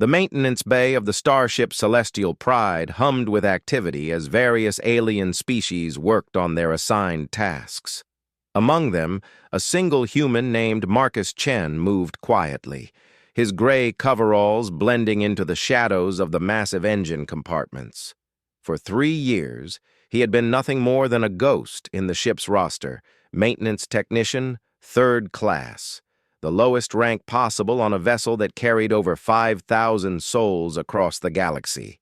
The maintenance bay of the starship Celestial Pride hummed with activity as various alien species worked on their assigned tasks. Among them, a single human named Marcus Chen moved quietly, his gray coveralls blending into the shadows of the massive engine compartments. For 3 years, he had been nothing more than a ghost in the ship's roster, maintenance technician, 3rd class, the lowest rank possible on a vessel that carried over 5,000 souls across the galaxy.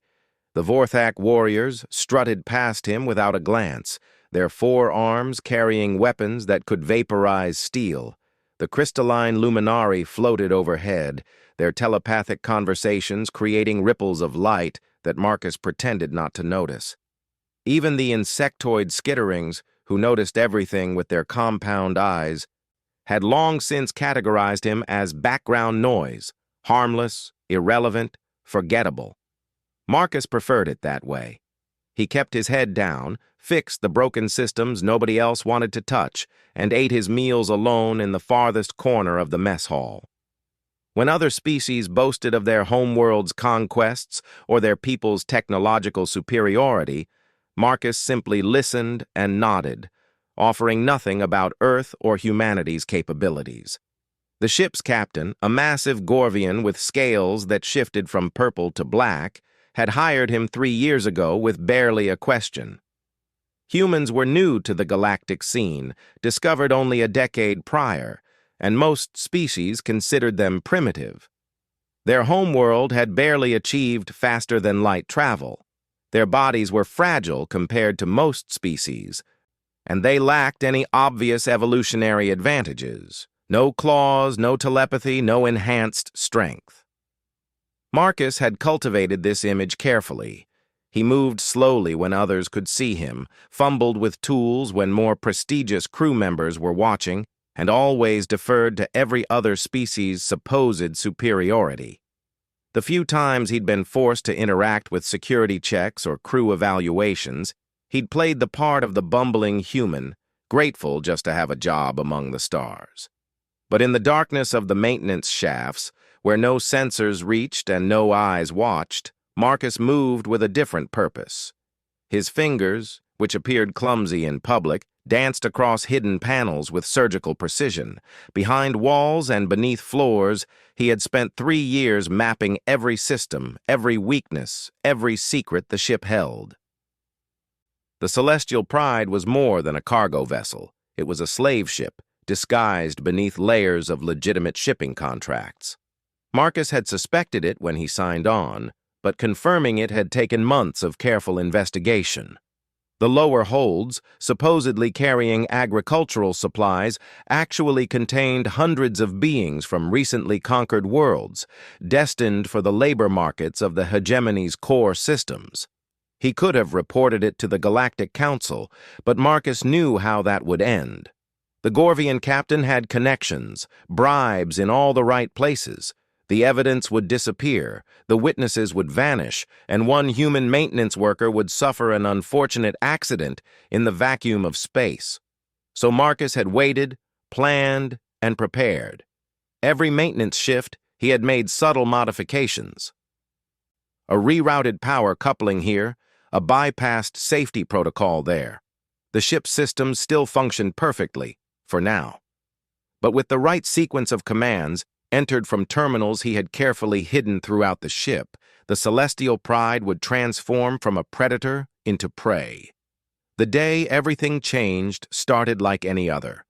The Vorthak warriors strutted past him without a glance, their 4 arms carrying weapons that could vaporize steel. The crystalline luminari floated overhead, their telepathic conversations creating ripples of light that Marcus pretended not to notice. Even the insectoid skitterings, who noticed everything with their compound eyes, had long since categorized him as background noise, harmless, irrelevant, forgettable. Marcus preferred it that way. He kept his head down, fixed the broken systems nobody else wanted to touch, and ate his meals alone in the farthest corner of the mess hall. When other species boasted of their homeworld's conquests or their people's technological superiority, Marcus simply listened and nodded, offering nothing about Earth or humanity's capabilities. The ship's captain, a massive Gorvian with scales that shifted from purple to black, had hired him 3 years ago with barely a question. Humans were new to the galactic scene, discovered only a decade prior, and most species considered them primitive. Their homeworld had barely achieved faster-than-light travel. Their bodies were fragile compared to most species, and they lacked any obvious evolutionary advantages. No claws, no telepathy, no enhanced strength. Marcus had cultivated this image carefully. He moved slowly when others could see him, fumbled with tools when more prestigious crew members were watching, and always deferred to every other species' supposed superiority. The few times he'd been forced to interact with security checks or crew evaluations, he'd played the part of the bumbling human, grateful just to have a job among the stars. But in the darkness of the maintenance shafts, where no sensors reached and no eyes watched, Marcus moved with a different purpose. His fingers, which appeared clumsy in public, danced across hidden panels with surgical precision. Behind walls and beneath floors, he had spent 3 years mapping every system, every weakness, every secret the ship held. The Celestial Pride was more than a cargo vessel. It was a slave ship, disguised beneath layers of legitimate shipping contracts. Marcus had suspected it when he signed on, but confirming it had taken months of careful investigation. The lower holds, supposedly carrying agricultural supplies, actually contained hundreds of beings from recently conquered worlds, destined for the labor markets of the hegemony's core systems. He could have reported it to the Galactic Council, but Marcus knew how that would end. The Gorvian captain had connections, bribes in all the right places. The evidence would disappear, the witnesses would vanish, and one human maintenance worker would suffer an unfortunate accident in the vacuum of space. So Marcus had waited, planned, and prepared. Every maintenance shift, he had made subtle modifications. A rerouted power coupling here, a bypassed safety protocol there. The ship's systems still functioned perfectly, for now. But with the right sequence of commands, entered from terminals he had carefully hidden throughout the ship, the Celestial Pride would transform from a predator into prey. The day everything changed started like any other.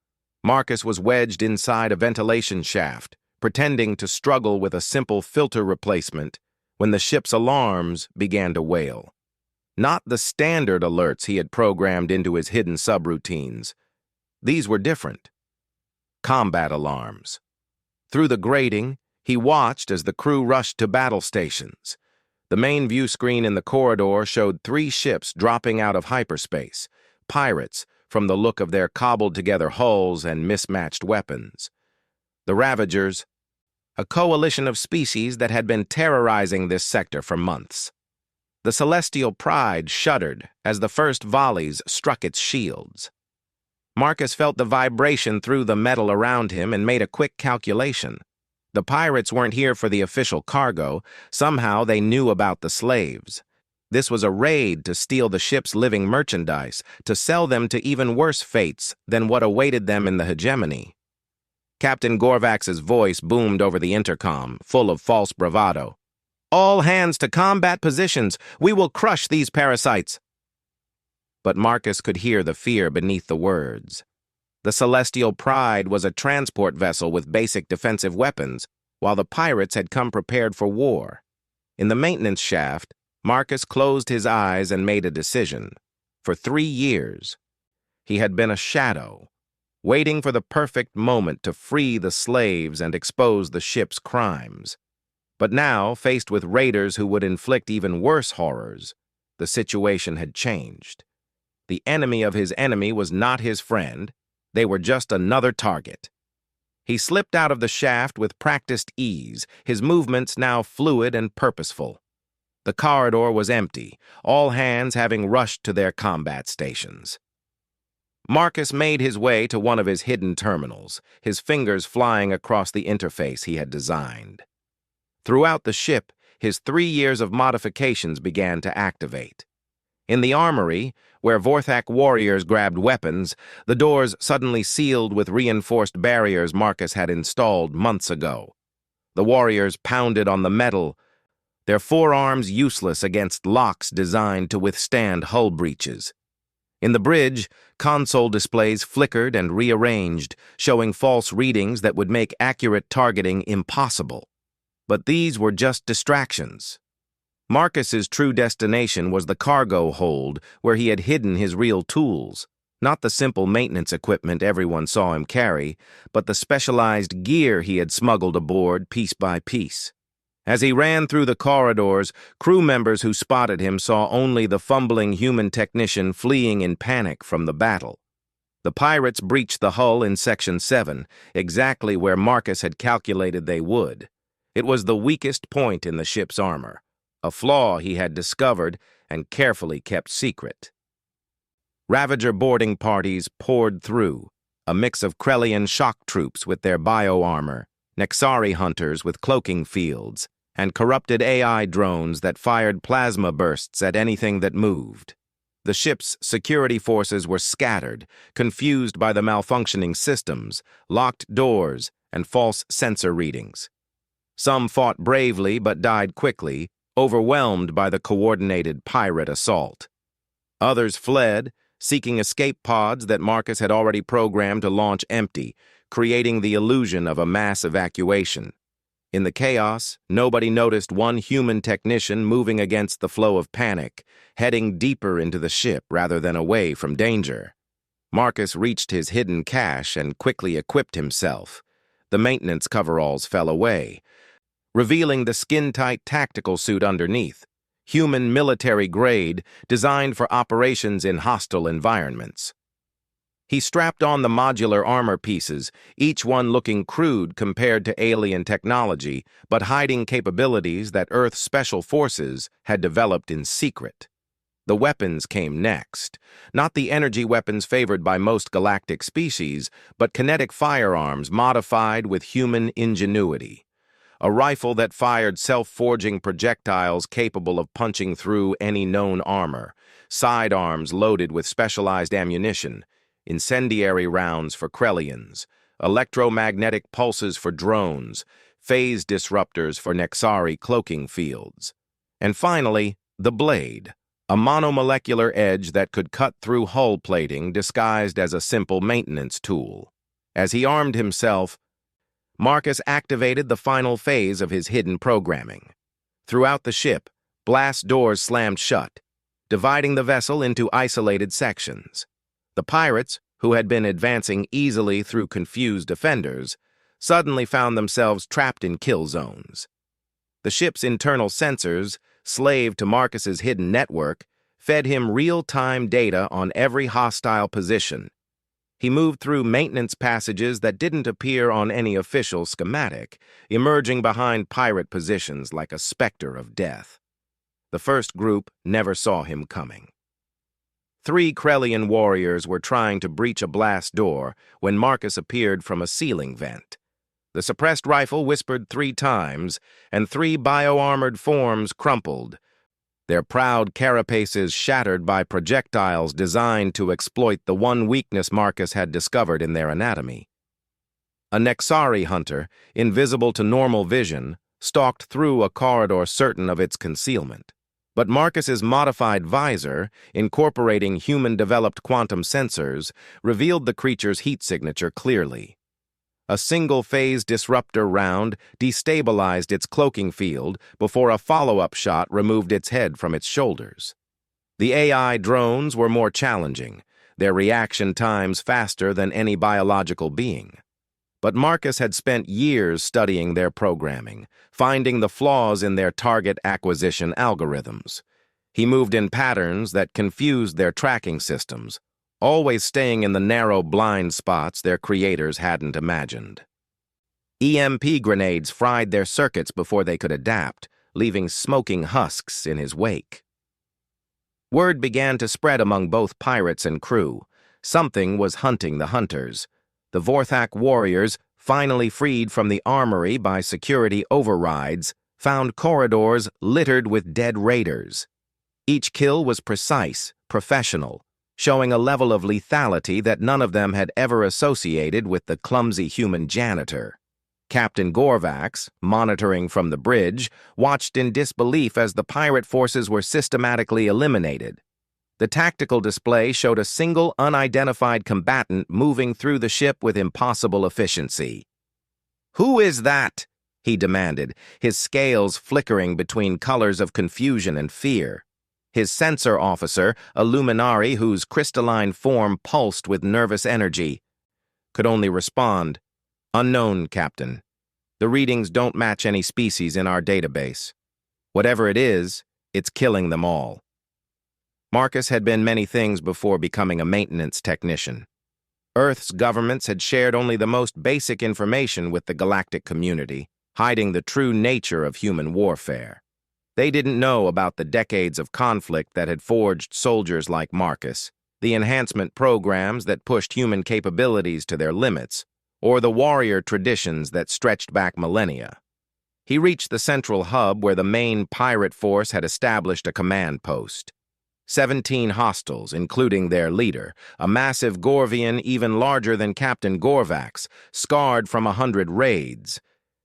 Marcus was wedged inside a ventilation shaft, pretending to struggle with a simple filter replacement, when the ship's alarms began to wail. Not the standard alerts he had programmed into his hidden subroutines. These were different. Combat alarms. Through the grating, he watched as the crew rushed to battle stations. The main view screen in the corridor showed 3 ships dropping out of hyperspace, pirates, from the look of their cobbled-together hulls and mismatched weapons. The Ravagers, a coalition of species that had been terrorizing this sector for months. The Celestial Pride shuddered as the first volleys struck its shields. Marcus felt the vibration through the metal around him and made a quick calculation. The pirates weren't here for the official cargo. Somehow they knew about the slaves. This was a raid to steal the ship's living merchandise, to sell them to even worse fates than what awaited them in the hegemony. Captain Gorvax's voice boomed over the intercom, full of false bravado. "All hands to combat positions! We will crush these parasites!" But Marcus could hear the fear beneath the words. The Celestial Pride was a transport vessel with basic defensive weapons, while the pirates had come prepared for war. In the maintenance shaft, Marcus closed his eyes and made a decision. For 3 years, he had been a shadow, waiting for the perfect moment to free the slaves and expose the ship's crimes. But now, faced with raiders who would inflict even worse horrors, the situation had changed. The enemy of his enemy was not his friend. They were just another target. He slipped out of the shaft with practiced ease, his movements now fluid and purposeful. The corridor was empty, all hands having rushed to their combat stations. Marcus made his way to one of his hidden terminals, his fingers flying across the interface he had designed. Throughout the ship, his 3 years of modifications began to activate. In the armory, where Vorthak warriors grabbed weapons, the doors suddenly sealed with reinforced barriers Marcus had installed months ago. The warriors pounded on the metal, their forearms useless against locks designed to withstand hull breaches. In the bridge, console displays flickered and rearranged, showing false readings that would make accurate targeting impossible. But these were just distractions. Marcus's true destination was the cargo hold, where he had hidden his real tools, not the simple maintenance equipment everyone saw him carry, but the specialized gear he had smuggled aboard piece by piece. As he ran through the corridors, crew members who spotted him saw only the fumbling human technician fleeing in panic from the battle. The pirates breached the hull in Section 7, exactly where Marcus had calculated they would. It was the weakest point in the ship's armor, a flaw he had discovered and carefully kept secret. Ravager boarding parties poured through, a mix of Krellian shock troops with their bio-armor, Nexari hunters with cloaking fields, and corrupted AI drones that fired plasma bursts at anything that moved. The ship's security forces were scattered, confused by the malfunctioning systems, locked doors, and false sensor readings. Some fought bravely but died quickly, overwhelmed by the coordinated pirate assault. Others fled, seeking escape pods that Marcus had already programmed to launch empty, creating the illusion of a mass evacuation. In the chaos, nobody noticed one human technician moving against the flow of panic, heading deeper into the ship rather than away from danger. Marcus reached his hidden cache and quickly equipped himself. The maintenance coveralls fell away, revealing the skin-tight tactical suit underneath, human military grade, designed for operations in hostile environments. He strapped on the modular armor pieces, each one looking crude compared to alien technology, but hiding capabilities that Earth's special forces had developed in secret. The weapons came next, not the energy weapons favored by most galactic species, but kinetic firearms modified with human ingenuity. A rifle that fired self-forging projectiles capable of punching through any known armor, sidearms loaded with specialized ammunition, incendiary rounds for Krellians, electromagnetic pulses for drones, phase disruptors for Nexari cloaking fields. And finally, the blade, a monomolecular edge that could cut through hull plating disguised as a simple maintenance tool. As he armed himself, Marcus activated the final phase of his hidden programming. Throughout the ship, blast doors slammed shut, dividing the vessel into isolated sections. The pirates, who had been advancing easily through confused defenders, suddenly found themselves trapped in kill zones. The ship's internal sensors, slave to Marcus's hidden network, fed him real-time data on every hostile position. He moved through maintenance passages that didn't appear on any official schematic, emerging behind pirate positions like a specter of death. The first group never saw him coming. 3 Krellian warriors were trying to breach a blast door when Marcus appeared from a ceiling vent. The suppressed rifle whispered 3 times, and 3 bio-armored forms crumpled, their proud carapaces shattered by projectiles designed to exploit the one weakness Marcus had discovered in their anatomy. A Nexari hunter, invisible to normal vision, stalked through a corridor certain of its concealment. But Marcus's modified visor, incorporating human-developed quantum sensors, revealed the creature's heat signature clearly. A single-phase disruptor round destabilized its cloaking field before a follow-up shot removed its head from its shoulders. The AI drones were more challenging, their reaction times faster than any biological being. But Marcus had spent years studying their programming, finding the flaws in their target acquisition algorithms. He moved in patterns that confused their tracking systems, always staying in the narrow blind spots their creators hadn't imagined. EMP grenades fried their circuits before they could adapt, leaving smoking husks in his wake. Word began to spread among both pirates and crew. Something was hunting the hunters. The Vorthak warriors, finally freed from the armory by security overrides, found corridors littered with dead raiders. Each kill was precise, professional, showing a level of lethality that none of them had ever associated with the clumsy human janitor. Captain Gorvax, monitoring from the bridge, watched in disbelief as the pirate forces were systematically eliminated. The tactical display showed a single unidentified combatant moving through the ship with impossible efficiency. "Who is that?" he demanded, his scales flickering between colors of confusion and fear. His sensor officer, a luminari whose crystalline form pulsed with nervous energy, could only respond, "Unknown, Captain. The readings don't match any species in our database. Whatever it is, it's killing them all." Marcus had been many things before becoming a maintenance technician. Earth's governments had shared only the most basic information with the galactic community, hiding the true nature of human warfare. They didn't know about the decades of conflict that had forged soldiers like Marcus, the enhancement programs that pushed human capabilities to their limits, or the warrior traditions that stretched back millennia. He reached the central hub where the main pirate force had established a command post. 17 hostiles, including their leader, a massive Gorvian even larger than Captain Gorvax, scarred from 100 raids.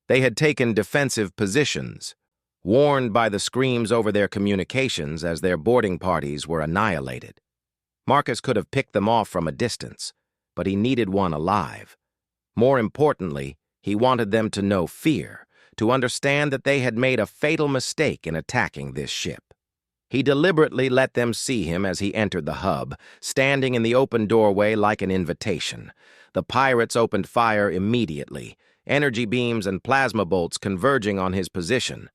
They had taken defensive positions, warned by the screams over their communications as their boarding parties were annihilated. Marcus could have picked them off from a distance, but he needed one alive. More importantly, he wanted them to know fear, to understand that they had made a fatal mistake in attacking this ship. He deliberately let them see him as he entered the hub, standing in the open doorway like an invitation. The pirates opened fire immediately, energy beams and plasma bolts converging on his position.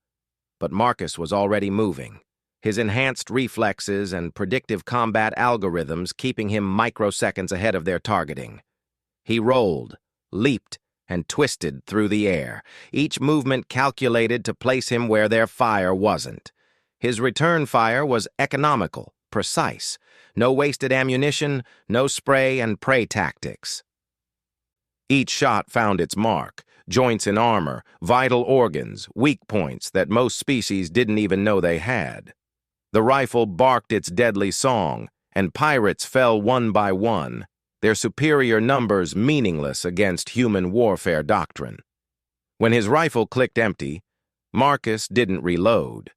But Marcus was already moving, his enhanced reflexes and predictive combat algorithms keeping him microseconds ahead of their targeting. He rolled, leaped, and twisted through the air, each movement calculated to place him where their fire wasn't. His return fire was economical, precise. No wasted ammunition, no spray and pray tactics. Each shot found its mark, joints in armor, vital organs, weak points that most species didn't even know they had. The rifle barked its deadly song, and pirates fell one by one, their superior numbers meaningless against human warfare doctrine. When his rifle clicked empty, Marcus didn't reload.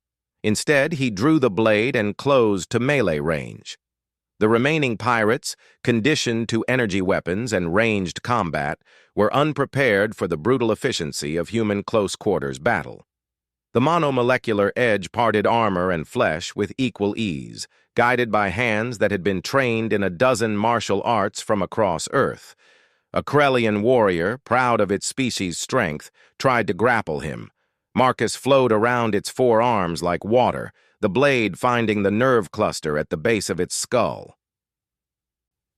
Instead, he drew the blade and closed to melee range. The remaining pirates, conditioned to energy weapons and ranged combat, were unprepared for the brutal efficiency of human close-quarters battle. The monomolecular edge parted armor and flesh with equal ease, guided by hands that had been trained in a dozen martial arts from across Earth. A Corellian warrior, proud of its species' strength, tried to grapple him. Marcus flowed around its forearms like water, the blade finding the nerve cluster at the base of its skull.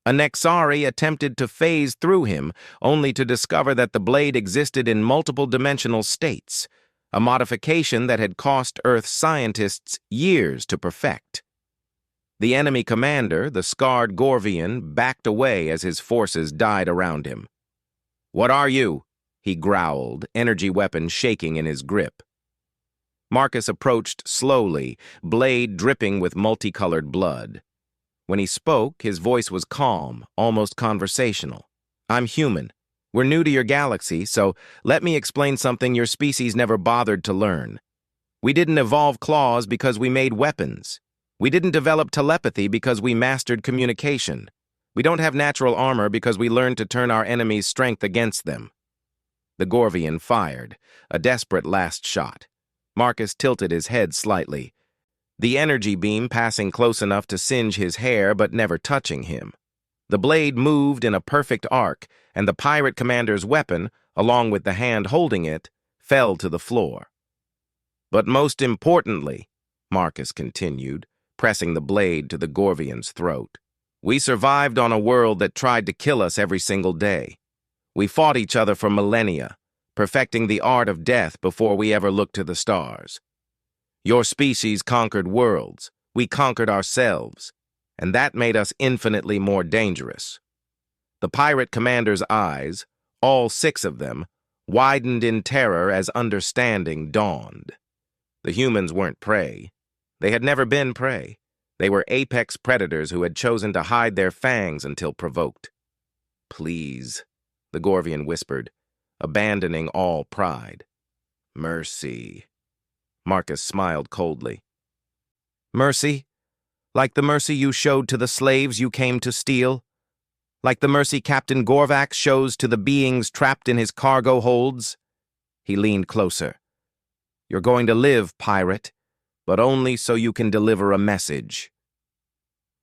A Nexari attempted to phase through him, only to discover that the blade existed in multiple dimensional states, a modification that had cost Earth scientists years to perfect. The enemy commander, the scarred Gorvian, backed away as his forces died around him. "What are you?" he growled, energy weapon shaking in his grip. Marcus approached slowly, blade dripping with multicolored blood. When he spoke, his voice was calm, almost conversational. "I'm human. We're new to your galaxy, so let me explain something your species never bothered to learn. We didn't evolve claws because we made weapons. We didn't develop telepathy because we mastered communication. We don't have natural armor because we learned to turn our enemies' strength against them." The Gorvian fired, a desperate last shot. Marcus tilted his head slightly, the energy beam passing close enough to singe his hair but never touching him. The blade moved in a perfect arc, and the pirate commander's weapon, along with the hand holding it, fell to the floor. "But most importantly," Marcus continued, pressing the blade to the Gorvian's throat, "we survived on a world that tried to kill us every single day. We fought each other for millennia, perfecting the art of death before we ever looked to the stars. Your species conquered worlds, we conquered ourselves, and that made us infinitely more dangerous." The pirate commander's eyes, all 6 of them, widened in terror as understanding dawned. The humans weren't prey. They had never been prey. They were apex predators who had chosen to hide their fangs until provoked. "Please," the Gorvian whispered, abandoning all pride. "Mercy." Marcus smiled coldly. "Mercy? Like the mercy you showed to the slaves you came to steal? Like the mercy Captain Gorvax shows to the beings trapped in his cargo holds?" He leaned closer. "You're going to live, pirate, but only so you can deliver a message."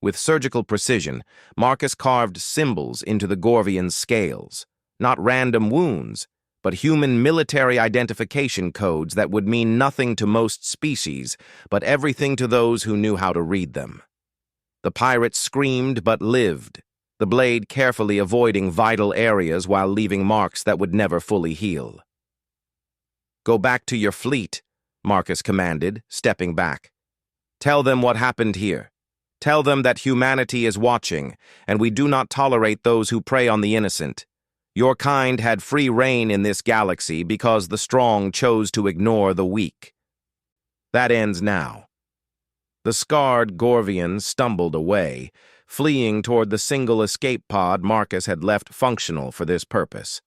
With surgical precision, Marcus carved symbols into the Gorvian's scales, not random wounds, but human military identification codes that would mean nothing to most species, but everything to those who knew how to read them. The pirate screamed but lived, the blade carefully avoiding vital areas while leaving marks that would never fully heal. "Go back to your fleet," Marcus commanded, stepping back. "Tell them what happened here. Tell them that humanity is watching, and we do not tolerate those who prey on the innocent. Your kind had free reign in this galaxy because the strong chose to ignore the weak. That ends now." The scarred Gorvian stumbled away, fleeing toward the single escape pod Marcus had left functional for this purpose.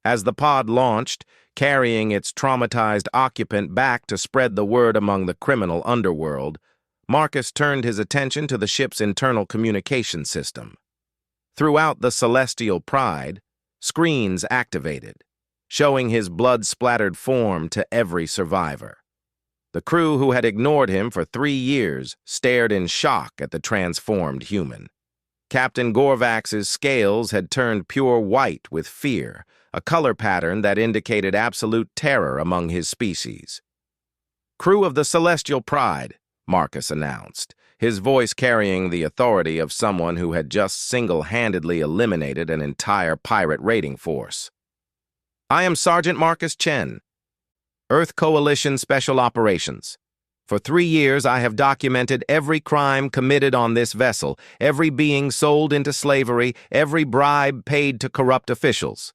As the pod launched, carrying its traumatized occupant back to spread the word among the criminal underworld, Marcus turned his attention to the ship's internal communication system. Throughout the Celestial Pride, screens activated, showing his blood-splattered form to every survivor. The crew who had ignored him for 3 years stared in shock at the transformed human. Captain Gorvax's scales had turned pure white with fear, a color pattern that indicated absolute terror among his species. "Crew of the Celestial Pride," Marcus announced, his voice carrying the authority of someone who had just single-handedly eliminated an entire pirate raiding force. "I am Sergeant Marcus Chen, Earth Coalition Special Operations. For 3 years I have documented every crime committed on this vessel, every being sold into slavery, every bribe paid to corrupt officials."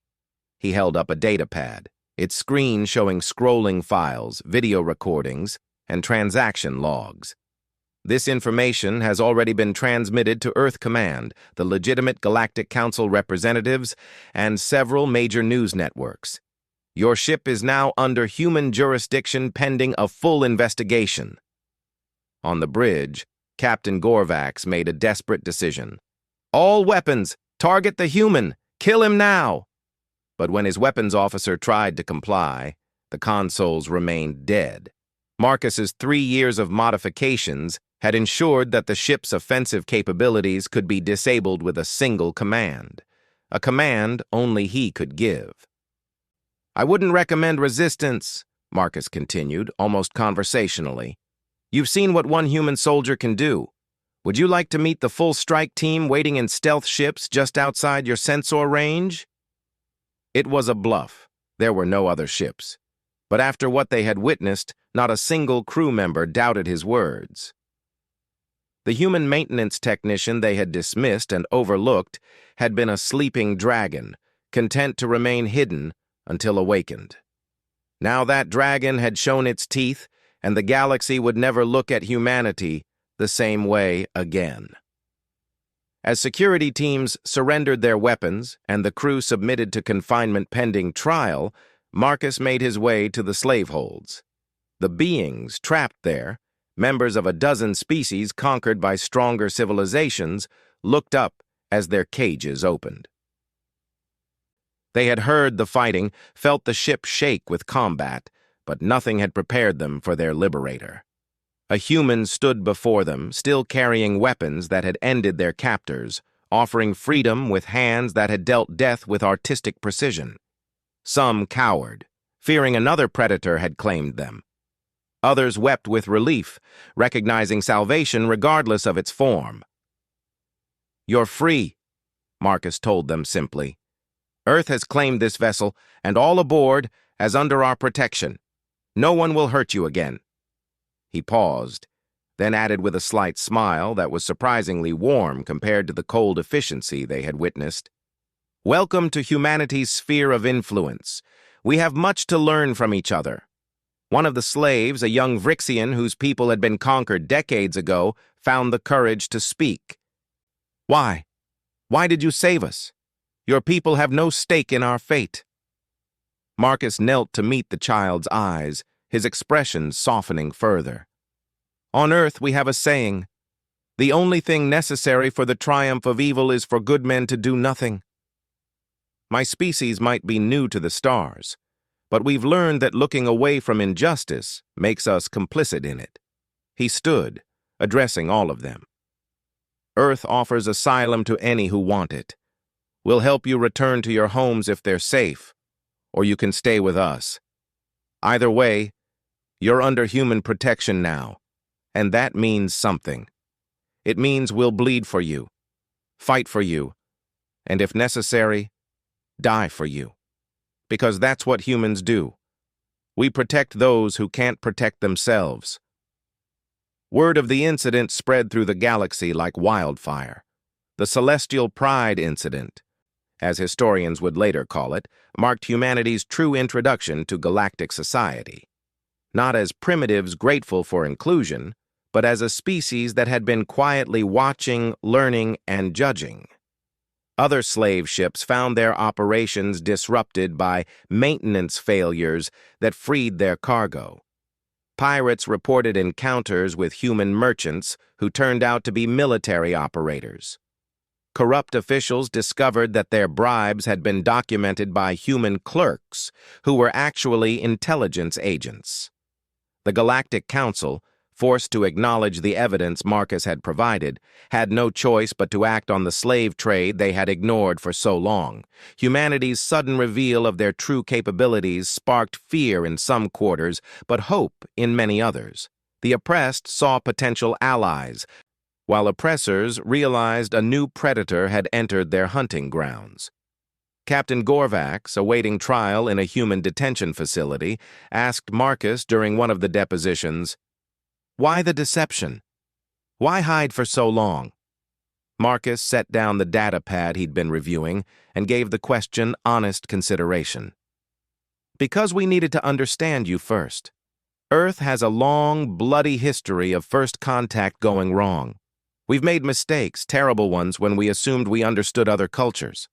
He held up a datapad, its screen showing scrolling files, video recordings, and transaction logs. "This information has already been transmitted to Earth Command, the legitimate Galactic Council representatives, and several major news networks. Your ship is now under human jurisdiction pending a full investigation." On the bridge, Captain Gorvax made a desperate decision. "All weapons! Target the human! Kill him now!" But when his weapons officer tried to comply, the consoles remained dead. Marcus's 3 years of modifications had ensured that the ship's offensive capabilities could be disabled with a single command, a command only he could give. "I wouldn't recommend resistance," Marcus continued, almost conversationally. "You've seen what one human soldier can do. Would you like to meet the full strike team waiting in stealth ships just outside your sensor range?" It was a bluff. There were no other ships. But after what they had witnessed, not a single crew member doubted his words. The human maintenance technician they had dismissed and overlooked had been a sleeping dragon, content to remain hidden until awakened. Now that dragon had shown its teeth, and the galaxy would never look at humanity the same way again. As security teams surrendered their weapons and the crew submitted to confinement pending trial, Marcus made his way to the slave holds. The beings trapped there, members of a dozen species conquered by stronger civilizations, looked up as their cages opened. They had heard the fighting, felt the ship shake with combat, but nothing had prepared them for their liberator. A human stood before them, still carrying weapons that had ended their captors, offering freedom with hands that had dealt death with artistic precision. Some cowered, fearing another predator had claimed them. Others wept with relief, recognizing salvation regardless of its form. "You're free," Marcus told them simply. "Earth has claimed this vessel, and all aboard as under our protection. No one will hurt you again." He paused, then added with a slight smile that was surprisingly warm compared to the cold efficiency they had witnessed. "Welcome to humanity's sphere of influence. We have much to learn from each other." One of the slaves, a young Vrixian whose people had been conquered decades ago, found the courage to speak. "Why? Why did you save us? Your people have no stake in our fate." Marcus knelt to meet the child's eyes, his expression softening further. "On Earth we have a saying, 'The only thing necessary for the triumph of evil is for good men to do nothing.' My species might be new to the stars, but we've learned that looking away from injustice makes us complicit in it." He stood, addressing all of them. "Earth offers asylum to any who want it. We'll help you return to your homes if they're safe, or you can stay with us. Either way, you're under human protection now, and that means something. It means we'll bleed for you, fight for you, and if necessary, die for you. Because that's what humans do. We protect those who can't protect themselves." Word of the incident spread through the galaxy like wildfire. The Celestial Pride incident, as historians would later call it, marked humanity's true introduction to galactic society. Not as primitives grateful for inclusion, but as a species that had been quietly watching, learning, and judging. Other slave ships found their operations disrupted by maintenance failures that freed their cargo. Pirates reported encounters with human merchants who turned out to be military operators. Corrupt officials discovered that their bribes had been documented by human clerks who were actually intelligence agents. The Galactic Council, forced to acknowledge the evidence Marcus had provided, had no choice but to act on the slave trade they had ignored for so long. Humanity's sudden reveal of their true capabilities sparked fear in some quarters, but hope in many others. The oppressed saw potential allies, while oppressors realized a new predator had entered their hunting grounds. Captain Gorvax, awaiting trial in a human detention facility, asked Marcus during one of the depositions, "Why the deception? Why hide for so long?" Marcus set down the data pad he'd been reviewing and gave the question honest consideration. "Because we needed to understand you first. Earth has a long, bloody history of first contact going wrong. We've made mistakes, terrible ones, when we assumed we understood other cultures.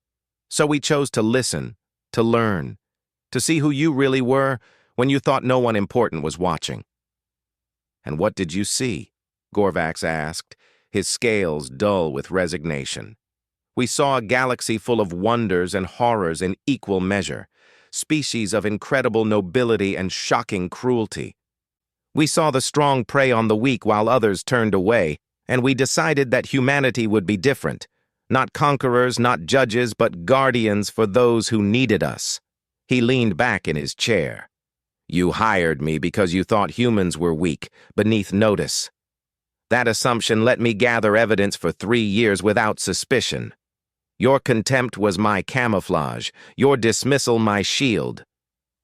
So we chose to listen, to learn, to see who you really were when you thought no one important was watching." "And what did you see?" Gorvax asked, his scales dull with resignation. "We saw a galaxy full of wonders and horrors in equal measure, species of incredible nobility and shocking cruelty. We saw the strong prey on the weak while others turned away, and we decided that humanity would be different. Not conquerors, not judges, but guardians for those who needed us." He leaned back in his chair. "You hired me because you thought humans were weak, beneath notice. That assumption let me gather evidence for 3 years without suspicion. Your contempt was my camouflage, your dismissal my shield.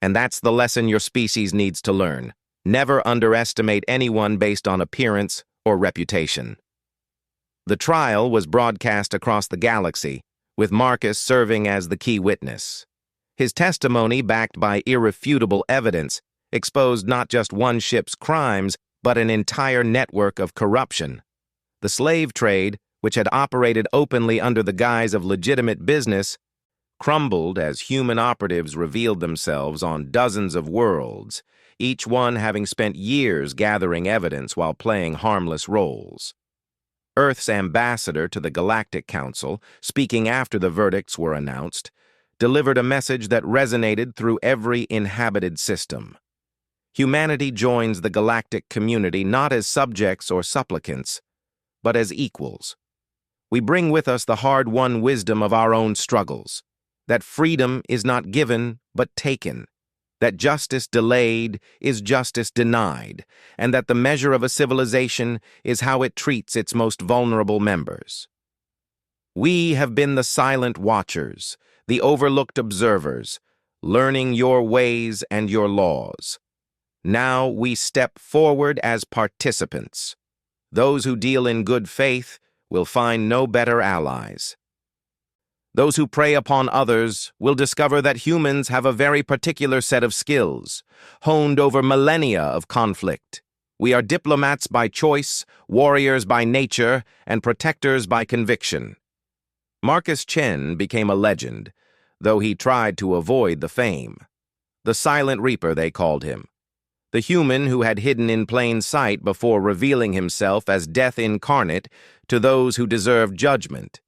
And that's the lesson your species needs to learn. Never underestimate anyone based on appearance or reputation." The trial was broadcast across the galaxy, with Marcus serving as the key witness. His testimony, backed by irrefutable evidence, exposed not just one ship's crimes, but an entire network of corruption. The slave trade, which had operated openly under the guise of legitimate business, crumbled as human operatives revealed themselves on dozens of worlds, each one having spent years gathering evidence while playing harmless roles. Earth's ambassador to the Galactic Council, speaking after the verdicts were announced, delivered a message that resonated through every inhabited system. Humanity joins the galactic community not as subjects or supplicants, but as equals. We bring with us the hard-won wisdom of our own struggles, that freedom is not given but taken, that justice delayed is justice denied, and that the measure of a civilization is how it treats its most vulnerable members. We have been the silent watchers, the overlooked observers, learning your ways and your laws. Now we step forward as participants. Those who deal in good faith will find no better allies. Those who prey upon others will discover that humans have a very particular set of skills, honed over millennia of conflict. We are diplomats by choice, warriors by nature, and protectors by conviction. Marcus Chen became a legend, though he tried to avoid the fame. The Silent Reaper, they called him. The human who had hidden in plain sight before revealing himself as death incarnate to those who deserved judgment.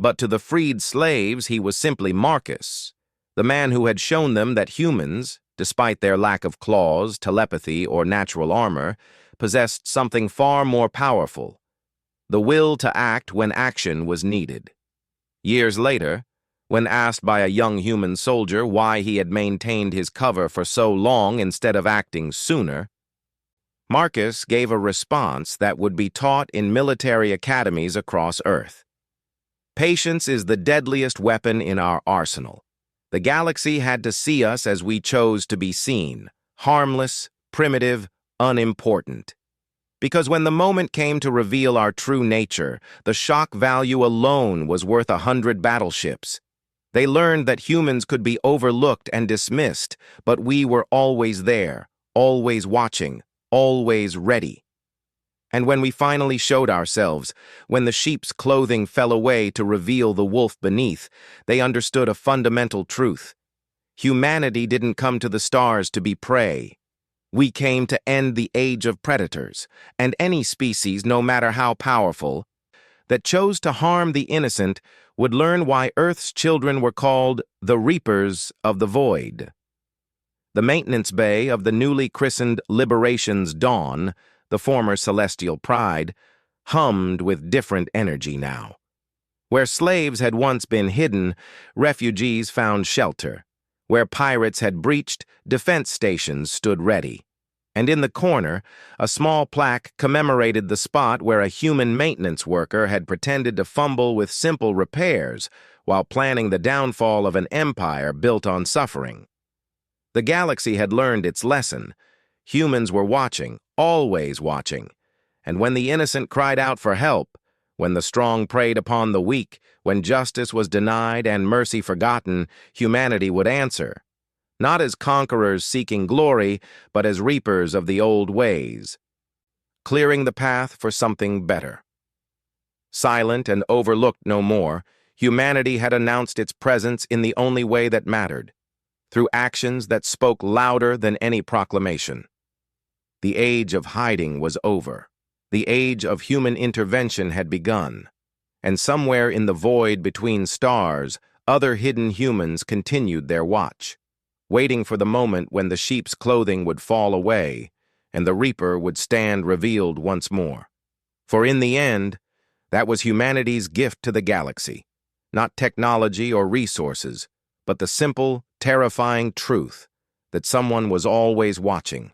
But to the freed slaves, he was simply Marcus, the man who had shown them that humans, despite their lack of claws, telepathy, or natural armor, possessed something far more powerful: the will to act when action was needed. Years later, when asked by a young human soldier why he had maintained his cover for so long instead of acting sooner, Marcus gave a response that would be taught in military academies across Earth. Patience is the deadliest weapon in our arsenal. The galaxy had to see us as we chose to be seen, harmless, primitive, unimportant. Because when the moment came to reveal our true nature, the shock value alone was worth 100 battleships. They learned that humans could be overlooked and dismissed, but we were always there, always watching, always ready. And when we finally showed ourselves, when the sheep's clothing fell away to reveal the wolf beneath, they understood a fundamental truth. Humanity didn't come to the stars to be prey. We came to end the age of predators, and any species, no matter how powerful, that chose to harm the innocent would learn why Earth's children were called the Reapers of the Void. The maintenance bay of the newly christened Liberation's Dawn, the former Celestial Pride, hummed with different energy now. Where slaves had once been hidden, refugees found shelter. Where pirates had breached, defense stations stood ready. And in the corner, a small plaque commemorated the spot where a human maintenance worker had pretended to fumble with simple repairs while planning the downfall of an empire built on suffering. The galaxy had learned its lesson. Humans were watching, always watching, and when the innocent cried out for help, when the strong preyed upon the weak, when justice was denied and mercy forgotten, humanity would answer, not as conquerors seeking glory, but as reapers of the old ways, clearing the path for something better. Silent and overlooked no more, humanity had announced its presence in the only way that mattered, through actions that spoke louder than any proclamation. The age of hiding was over. The age of human intervention had begun. And somewhere in the void between stars, other hidden humans continued their watch, waiting for the moment when the sheep's clothing would fall away and the Reaper would stand revealed once more. For in the end, that was humanity's gift to the galaxy, not technology or resources, but the simple, terrifying truth that someone was always watching,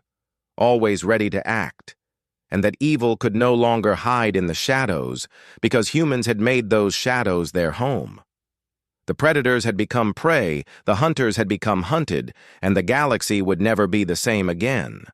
always ready to act, and that evil could no longer hide in the shadows because humans had made those shadows their home. The predators had become prey, the hunters had become hunted, and the galaxy would never be the same again.